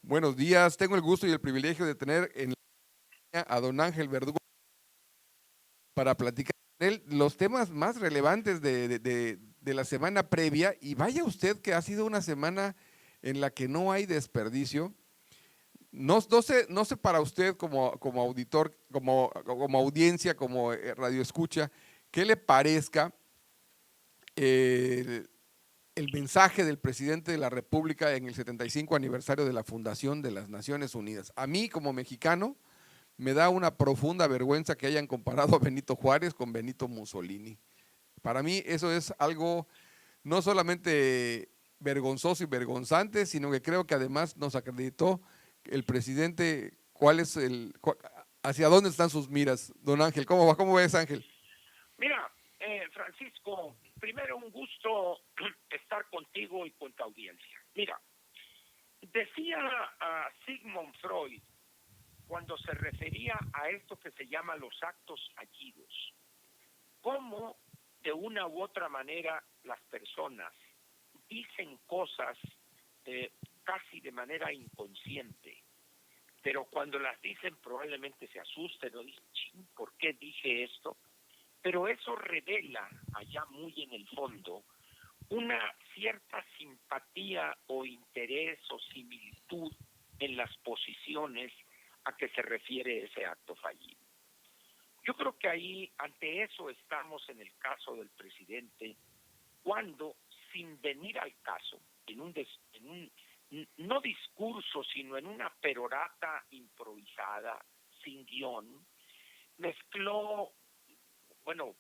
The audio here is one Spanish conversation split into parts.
Buenos días, tengo el gusto y el privilegio de tener en línea a don Ángel Verdugo para platicar con él los temas más relevantes de la semana previa. Y vaya usted que ha sido una semana en la que no hay desperdicio. No sé para usted como auditor, como audiencia, como radio escucha, qué le parezca eh, el mensaje del presidente de la República en el 75 aniversario de la fundación de las Naciones Unidas. A mí, como mexicano, me da una profunda vergüenza que hayan comparado a Benito Juárez con Benito Mussolini. Para mí eso es algo no solamente vergonzoso y vergonzante, sino que creo que además nos acreditó el presidente cuál es hacia dónde están sus miras. Don Ángel, ¿cómo va? ¿Cómo ves, Ángel? Mira, Francisco, primero un gusto estar contigo y con tu audiencia. Mira, decía Sigmund Freud cuando se refería a esto que se llama los actos fallidos, cómo de una u otra manera las personas dicen cosas casi de manera inconsciente, pero cuando las dicen probablemente se asusten o dicen, ching, ¿por qué dije esto? Pero eso revela allá muy en el fondo una cierta simpatía o interés o similitud en las posiciones a que se refiere ese acto fallido. Yo creo que ahí, ante eso, estamos en el caso del presidente, cuando, sin venir al caso, en un no discurso, sino en una perorata improvisada, sin guión, mezcló, bueno,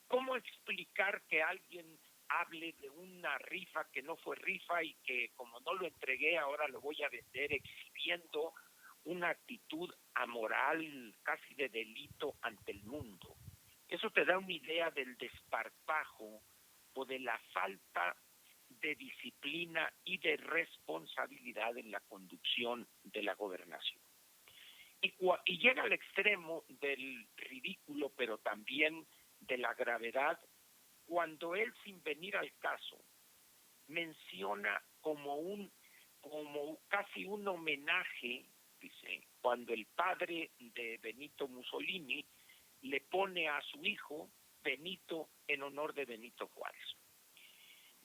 ¿cómo explicar que alguien hable de una rifa que no fue rifa y que como no lo entregué ahora lo voy a vender, exhibiendo una actitud amoral, casi de delito ante el mundo? Eso te da una idea del desparpajo o de la falta de disciplina y de responsabilidad en la conducción de la gobernación. Y llega al extremo del ridículo, pero también de la gravedad, cuando él, sin venir al caso, menciona como casi un homenaje, dice, cuando el padre de Benito Mussolini le pone a su hijo Benito en honor de Benito Juárez.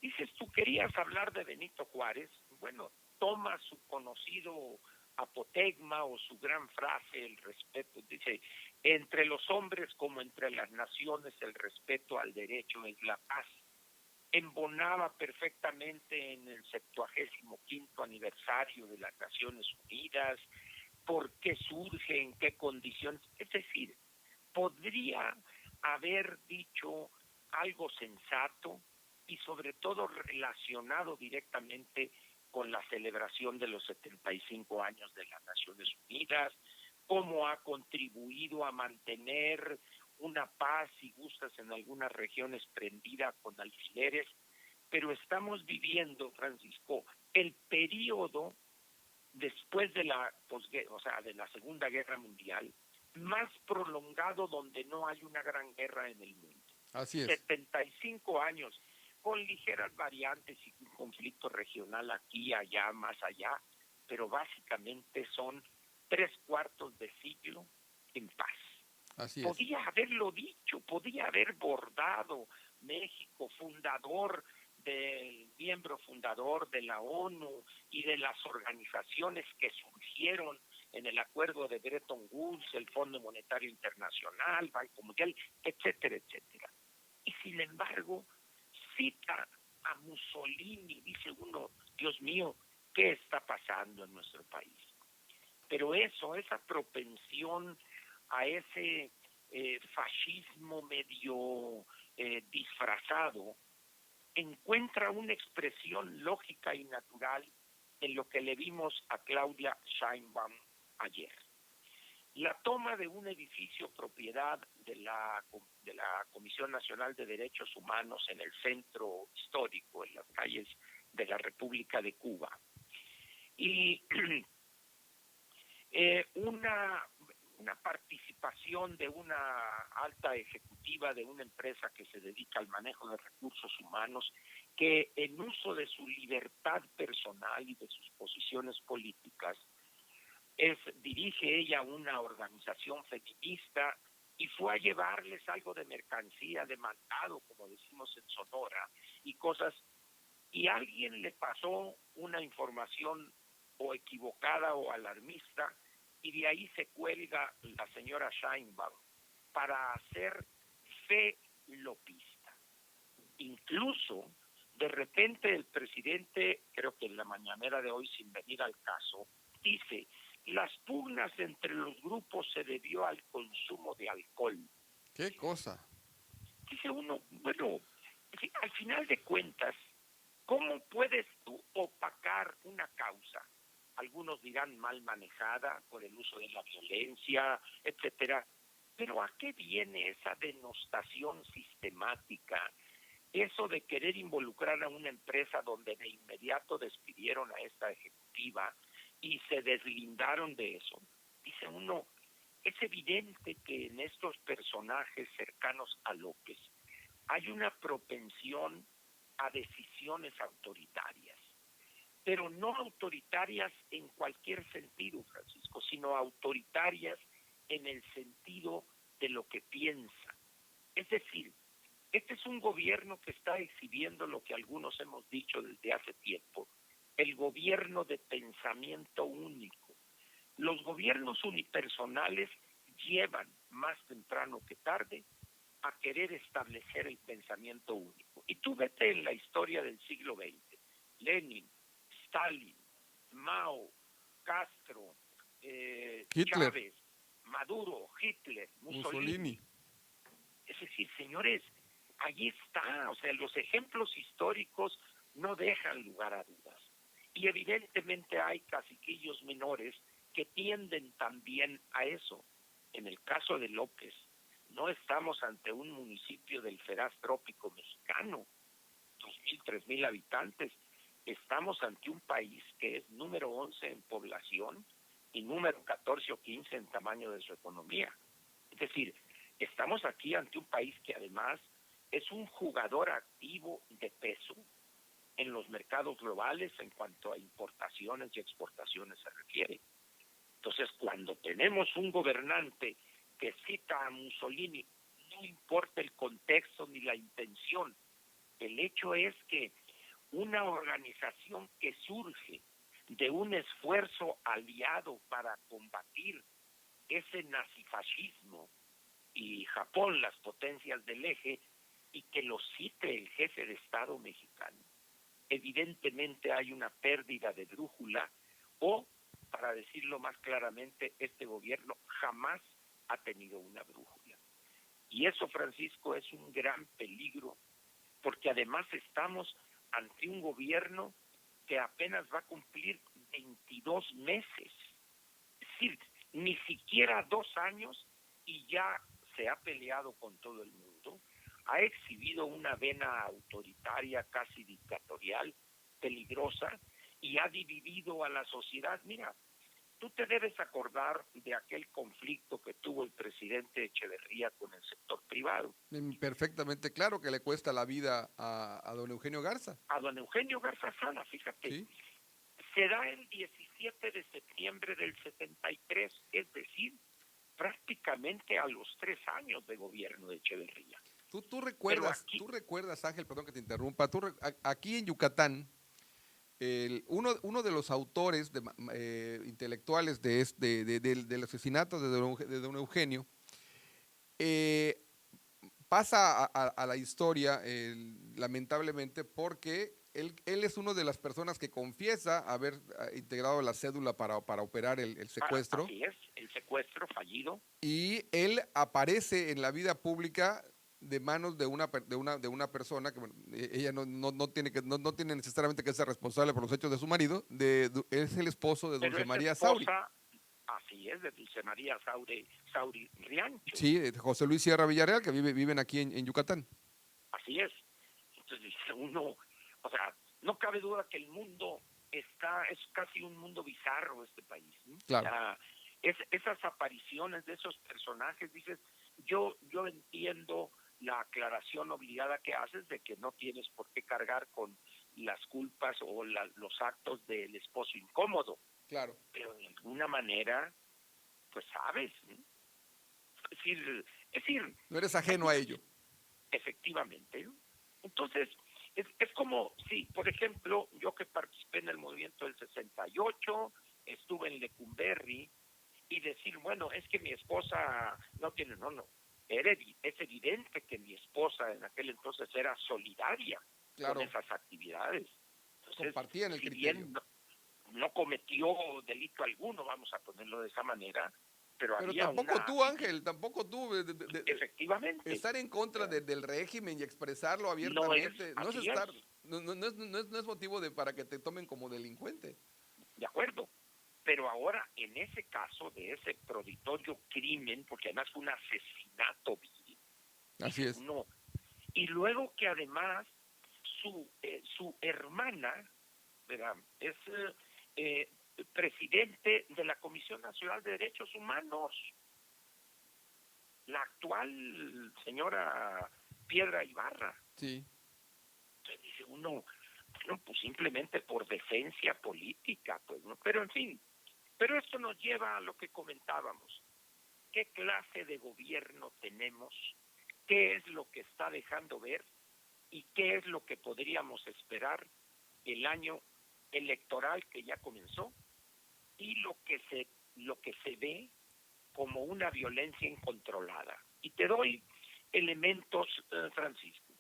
Dices, tú querías hablar de Benito Juárez, bueno, toma su conocido apotegma o su gran frase, el respeto, dice, entre los hombres como entre las naciones el respeto al derecho es la paz. Embonaba perfectamente en el 75º aniversario de las Naciones Unidas, por qué surge, en qué condiciones, es decir, podría haber dicho algo sensato y sobre todo relacionado directamente con la celebración de los 75 años de las Naciones Unidas, cómo ha contribuido a mantener una paz, si gustas, en algunas regiones prendida con alfileres, pero estamos viviendo, Francisco, el periodo después de de la Segunda Guerra Mundial, más prolongado donde no hay una gran guerra en el mundo. Así es. 75 años, con ligeras variantes y un conflicto regional aquí, allá, más allá, pero básicamente son 3/4 de siglo en paz. Así es. Podía haberlo dicho, podía haber bordado México, miembro fundador de la ONU y de las organizaciones que surgieron en el acuerdo de Bretton Woods, el Fondo Monetario Internacional, Banco Mundial, etcétera, etcétera. Y sin embargo, cita a Mussolini, dice uno, Dios mío, ¿qué está pasando en nuestro país? Pero esa propensión a ese fascismo medio disfrazado, encuentra una expresión lógica y natural en lo que le vimos a Claudia Sheinbaum ayer. La toma de un edificio propiedad de la Comisión Nacional de Derechos Humanos en el centro histórico, en las calles de la República de Cuba. Y una una participación de una alta ejecutiva de una empresa que se dedica al manejo de recursos humanos, que en uso de su libertad personal y de sus posiciones políticas, dirige ella una organización feminista y fue a llevarles algo de mercancía, de mandado, como decimos en Sonora, y cosas, y alguien le pasó una información o equivocada o alarmista, y de ahí se cuelga la señora Sheinbaum para hacer fe lopista. Incluso, de repente el presidente, creo que en la mañanera de hoy, sin venir al caso, dice: las pugnas entre los grupos se debió al consumo de alcohol. ¿Qué cosa? Dice uno, bueno, al final de cuentas, ¿cómo puedes tú opacar una causa? Algunos dirán mal manejada por el uso de la violencia, etcétera. Pero ¿a qué viene esa denostación sistemática? Eso de querer involucrar a una empresa donde de inmediato despidieron a esta ejecutiva y se deslindaron de eso. Dice uno, es evidente que en estos personajes cercanos a López hay una propensión a decisiones autoritarias, pero no autoritarias en cualquier sentido, Francisco, sino autoritarias en el sentido de lo que piensa. Es decir, este es un gobierno que está exhibiendo lo que algunos hemos dicho desde hace tiempo, el gobierno de pensamiento único. Los gobiernos unipersonales llevan más temprano que tarde a querer establecer el pensamiento único. Y tú vete en la historia del siglo XX, Lenin, Stalin, Mao, Castro, Hitler, Chávez, Maduro, Hitler, Mussolini. Es decir, señores, allí está, o sea, los ejemplos históricos no dejan lugar a dudas. Y evidentemente hay caciquillos menores que tienden también a eso. En el caso de López, no estamos ante un municipio del feraz trópico mexicano, 2.000, 3.000 habitantes. Estamos ante un país que es número 11 en población y número 14 o 15 en tamaño de su economía. Es decir, estamos aquí ante un país que además es un jugador activo de peso en los mercados globales en cuanto a importaciones y exportaciones se refiere. Entonces, cuando tenemos un gobernante que cita a Mussolini, no importa el contexto ni la intención, el hecho es que una organización que surge de un esfuerzo aliado para combatir ese nazifascismo y Japón, las potencias del eje, y que lo cite el jefe de Estado mexicano, evidentemente hay una pérdida de brújula o, para decirlo más claramente, este gobierno jamás ha tenido una brújula. Y eso, Francisco, es un gran peligro, porque además estamos ante un gobierno que apenas va a cumplir 22 meses. Es decir, ni siquiera 2 años y ya se ha peleado con todo el mundo, ha exhibido una vena autoritaria, casi dictatorial, peligrosa, y ha dividido a la sociedad. Mira, tú te debes acordar de aquel conflicto que tuvo el presidente Echeverría con el sector privado. Perfectamente claro que le cuesta la vida a don Eugenio Garza. A don Eugenio Garza Sala, fíjate. ¿Sí? Se da el 17 de septiembre del 73, es decir, prácticamente a los 3 años de gobierno de Echeverría. ¿Tú recuerdas, Ángel, perdón que te interrumpa, aquí en Yucatán, uno de los autores intelectuales del asesinato de don Eugenio pasa a la historia, lamentablemente, porque él es una de las personas que confiesa haber integrado la cédula para operar el secuestro. Así es, el secuestro fallido. Y él aparece en la vida pública de manos de una persona que, bueno, ella no tiene necesariamente que ser responsable por los hechos de su marido, es el esposo de Dulce María Sauri. Así es, de Dulce María Sauri Riancho. Sí, José Luis Sierra Villarreal, que viven aquí en Yucatán. Así es. Entonces dice uno, o sea, no cabe duda que el mundo es casi un mundo bizarro este país, ¿no? Claro. O sea, esas apariciones de esos personajes, dices, yo entiendo la aclaración obligada que haces de que no tienes por qué cargar con las culpas o los actos del esposo incómodo, Claro. pero de alguna manera, pues sabes, ¿no? Es decir, No eres ajeno a ello. efectivamente, ¿no? Entonces, es como si, por ejemplo, yo que participé en el movimiento del 68, estuve en Lecumberri, y decir, bueno, es que mi esposa no tiene, no. Es evidente que mi esposa en aquel entonces era solidaria con Claro. esas actividades. Entonces, Compartían el si criterio. bien no cometió delito alguno, vamos a ponerlo de esa manera, pero Pero había tampoco una, tú, Ángel, tampoco tú, efectivamente, estar en contra del régimen y expresarlo no es, abiertamente, no es así es, estar, no es motivo para que te tomen como delincuente. de acuerdo. Pero ahora, en ese caso de ese proditorio crimen, porque además fue un asesinato vil, Así dice es. uno, y luego que además su hermana, ¿verdad? Es presidente de la Comisión Nacional de Derechos Humanos, la actual señora Piedra Ibarra. Sí. Entonces dice uno, bueno, pues simplemente por decencia política, pues, ¿no? Pero en fin, pero esto nos lleva a lo que comentábamos. ¿Qué clase de gobierno tenemos? ¿Qué es lo que está dejando ver? ¿Y qué es lo que podríamos esperar el año electoral que ya comenzó y lo que se ve como una violencia incontrolada? Y te doy elementos, Francisco.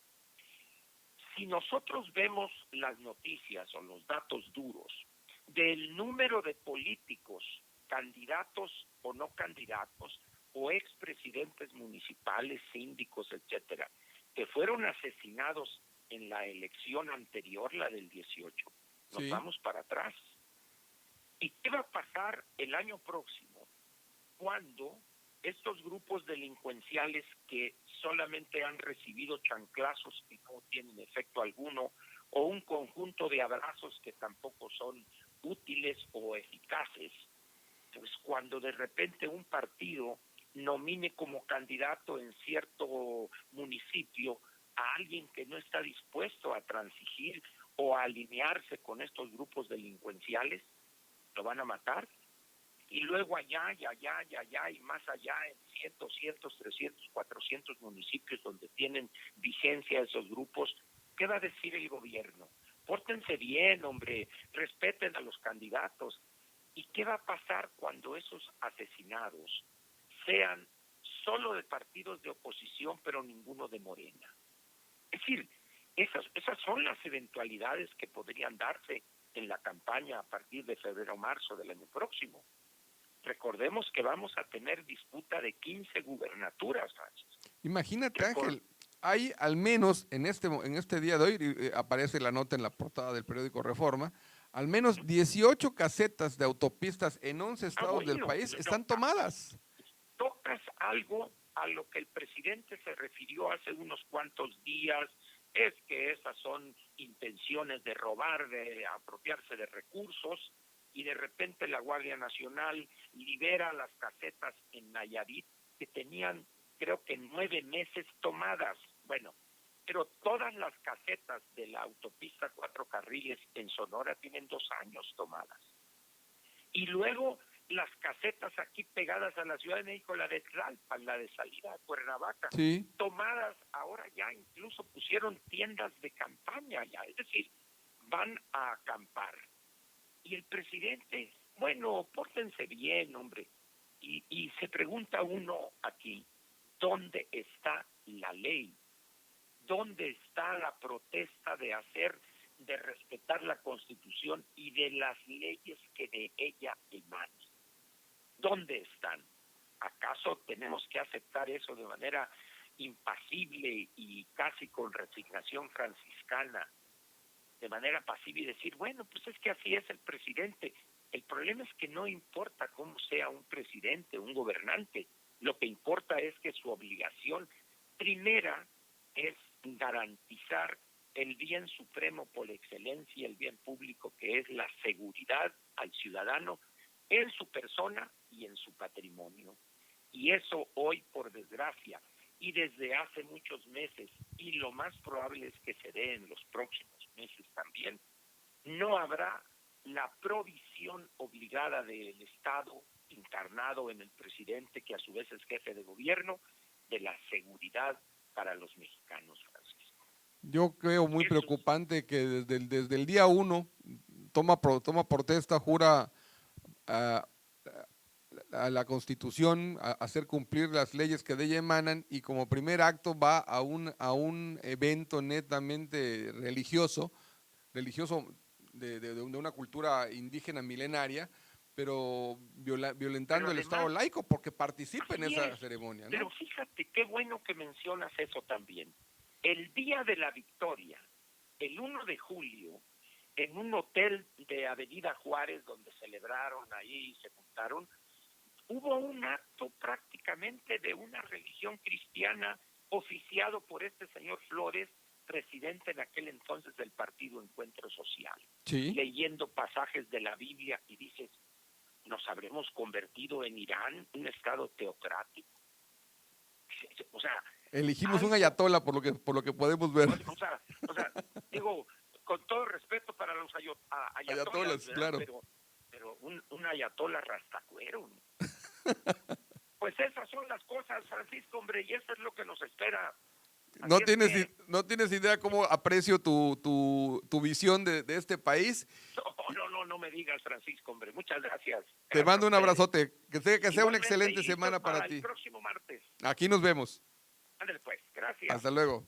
Si nosotros vemos las noticias o los datos duros del número de políticos, candidatos o no candidatos, o expresidentes municipales, síndicos, etcétera, que fueron asesinados en la elección anterior, la del 18, nos Sí. vamos para atrás. ¿Y qué va a pasar el año próximo cuando estos grupos delincuenciales que solamente han recibido chanclazos que no tienen efecto alguno, o un conjunto de abrazos que tampoco son útiles o eficaces, pues cuando de repente un partido nomine como candidato en cierto municipio a alguien que no está dispuesto a transigir o a alinearse con estos grupos delincuenciales, lo van a matar? Y luego allá, y allá, y allá, y más allá, en cientos, 300, 400 municipios donde tienen vigencia esos grupos, ¿qué va a decir el gobierno? Pórtense bien, hombre, respeten a los candidatos. ¿Y qué va a pasar cuando esos asesinados sean solo de partidos de oposición, pero ninguno de Morena? Es decir, esas son las eventualidades que podrían darse en la campaña a partir de febrero o marzo del año próximo. Recordemos que vamos a tener disputa de 15 gubernaturas, Francis. Imagínate, Ángel, hay al menos en este día de hoy, aparece la nota en la portada del periódico Reforma, al menos 18 casetas de autopistas en 11 estados del Bueno, país están tomadas. tocas algo a lo que el presidente se refirió hace unos cuantos días, es que esas son intenciones de robar, de apropiarse de recursos, y de repente la Guardia Nacional libera las casetas en Nayarit que tenían, creo que 9 meses tomadas. Bueno, pero todas las casetas de la autopista 4 carriles en Sonora tienen 2 años tomadas. Y luego las casetas aquí pegadas a la Ciudad de México, la de Tlalpan, la de salida a Cuernavaca, Sí. tomadas, ahora ya incluso pusieron tiendas de campaña ya, es decir, van a acampar. Y el presidente, bueno, pórtense bien, hombre. Y se pregunta uno aquí, ¿dónde está la ley? ¿Dónde está la protesta de respetar la Constitución y de las leyes que de ella emanan? ¿Dónde están? ¿Acaso tenemos que aceptar eso de manera impasible y casi con resignación franciscana, de manera pasiva, y decir, bueno, pues es que así es el presidente? El problema es que no importa cómo sea un presidente, un gobernante, lo que importa es que su obligación primera es garantizar el bien supremo por excelencia, el bien público, que es la seguridad al ciudadano en su persona y en su patrimonio. Y eso hoy, por desgracia, y desde hace muchos meses, y lo más probable es que se dé en los próximos meses también, no habrá la provisión obligada del Estado, encarnado en el presidente, que a su vez es jefe de gobierno, de la seguridad para los mexicanos, Francisco. Yo creo muy Eso es, preocupante que desde el día uno toma protesta, jura a, a la Constitución, a hacer cumplir las leyes que de ella emanan, y como primer acto va a un evento netamente religioso de una cultura indígena milenaria, pero pero violentando el Estado además, laico porque participa en así esa es, ceremonia, pero ¿no? fíjate qué bueno que mencionas eso también. El día de la victoria, el 1 de julio, en un hotel de Avenida Juárez, donde celebraron ahí y se juntaron, hubo un acto prácticamente de una religión cristiana oficiado por este señor Flores, presidente en aquel entonces del Partido Encuentro Social, Sí. leyendo pasajes de la Biblia, y dices, ¿nos habremos convertido en Irán, un estado teocrático? O sea, Elegimos un algo, ayatolá por lo que podemos ver. o sea, digo, con todo respeto para los ayatolas, Ayatolas, ¿verdad? claro. Pero un ayatola rastacuero, ¿no? Pues esas son las cosas, Francisco, hombre, y eso es lo que nos espera. Así es que, No tienes idea cómo aprecio tu visión de este país. no me digas, Francisco, hombre. Muchas gracias. Te Gracias a mando un ustedes. abrazote. Que sea una Igualmente, y excelente listos semana para para el ti. próximo martes. Aquí nos vemos. Ándale pues, gracias. Hasta luego.